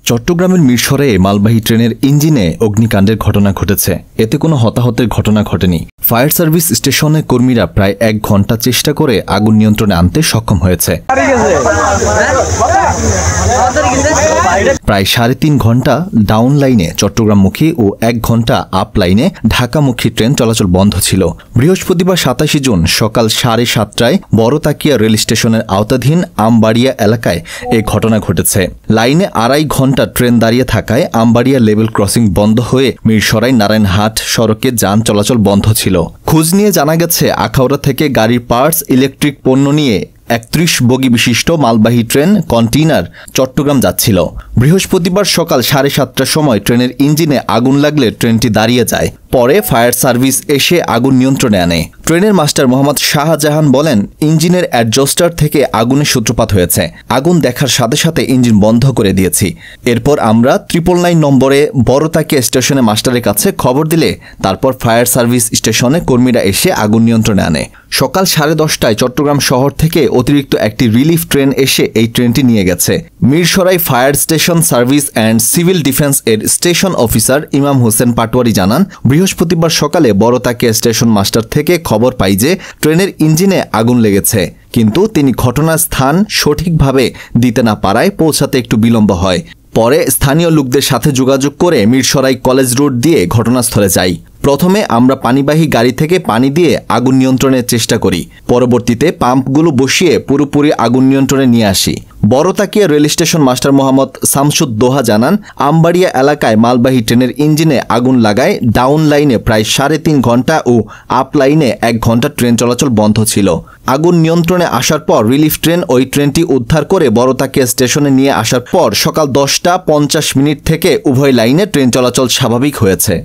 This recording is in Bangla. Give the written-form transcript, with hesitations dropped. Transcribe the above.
চট্টগ্রামের মিরসরাইয়ে মালবাহী ট্রেনের ইঞ্জিনে অগ্নিকাণ্ডের ঘটনা ঘটেছে। এতে কোনো হতাহতের ঘটনা ঘটেনি। ফায়ার সার্ভিস স্টেশনের কর্মীরা প্রায় 1 ঘণ্টা চেষ্টা করে আগুন নিয়ন্ত্রণে আনতে সক্ষম হয়েছে। প্রায় 3.5 ঘণ্টা ডাউন লাইনে চট্টগ্রামমুখী ও 1 ঘণ্টা আপ লাইনে ঢাকামুখী ট্রেন চলাচল বন্ধ ছিল। বৃহস্পতিবার 27 জুন সকাল 7:30টায় বড়তাকিয়া রেল স্টেশনের আওতাধীন আমবাড়িয়া এলাকায় এ ঘটনা ঘটেছে। লাইনে 2.5 ঘণ্টা ট্রেন দাঁড়িয়ে থাকায় আমবাড়িয়া লেভেল ক্রসিং বন্ধ হয়ে মিরসরাই নারায়ণহাট সড়কে যান চলাচল বন্ধ ছিল। খোঁজ নিয়ে জানা গেছে, আখাউড়া থেকে গাড়ির পার্টস, ইলেকট্রিক পণ্য নিয়ে 31 বগি বিশিষ্ট মালবাহী ট্রেন কন্টেইনার চট্টগ্রাম যাচ্ছিল। বৃহস্পতিবার সকাল 7:30টার সময় ট্রেনের ইঞ্জিনে আগুন লাগলে ট্রেনটি দাঁড়িয়ে যায়। পরে ফায়ার সার্ভিস এসে আগুন নিয়ন্ত্রণে আনে। ট্রেনের মাস্টার মোহাম্মদ শাহজাহান বলেন, ইঞ্জিনের অ্যাডজাস্টার থেকে আগুনের সূত্রপাত হয়েছে। আগুন দেখার সাথে সাথে ইঞ্জিন বন্ধ করে দিয়েছি। এরপর আমরা 999 নম্বরে বড়তাকিয়া স্টেশনে মাস্টারের কাছে খবর দিলে তারপর ফায়ার সার্ভিস স্টেশনে কর্মীরা এসে আগুন নিয়ন্ত্রণে আনে। সকাল 10:30টায় চট্টগ্রাম শহর থেকে অতিরিক্ত একটি রিলিফ ট্রেন এসে এই ট্রেনটি নিয়ে গেছে। Mirsarai fire station service and civil defence এর স্টেশন অফিসার ইমাম হোসেন পাটোয়ারি জানান, বৃহস্পতিবার সকালে বড়তাকিয়া স্টেশন মাস্টার থেকে খবর পাই যে ট্রেনের ইঞ্জিনে আগুন লেগেছে, কিন্তু তিনি ঘটনার স্থান সঠিকভাবে দিতে না পারায় পৌঁছাতে একটু বিলম্ব হয়। পরে স্থানীয় লোকদের সাথে যোগাযোগ করে মিরসরাই কলেজ রোড দিয়ে ঘটনাস্থলে যাই। প্রথমে আমরা পানিবাহী গাড়ি থেকে পানি দিয়ে আগুন নিয়ন্ত্রণের চেষ্টা করি। পরবর্তীতে পাম্পগুলো বসিয়ে পুরোপুরি আগুন নিয়ন্ত্রণে নিয়ে আসি। Baratakia rail station master Mohammad Shamsuddoha জানান, আমবাড়িয়া এলাকায় মালবাহী ট্রেনের ইঞ্জিনে আগুন লাগায় ডাউন লাইনে প্রায় 3.5 ঘণ্টা ও আপ লাইনে 1 ঘণ্টা ট্রেন চলাচল বন্ধ ছিল। আগুন নিয়ন্ত্রণে আসার পর রিলিফ ট্রেন ওই ট্রেনটি উদ্ধার করে বড়তাকিয়া স্টেশনে নিয়ে আসার পর সকাল 10:50 থেকে উভয় লাইনে ট্রেন চলাচল স্বাভাবিক হয়েছে।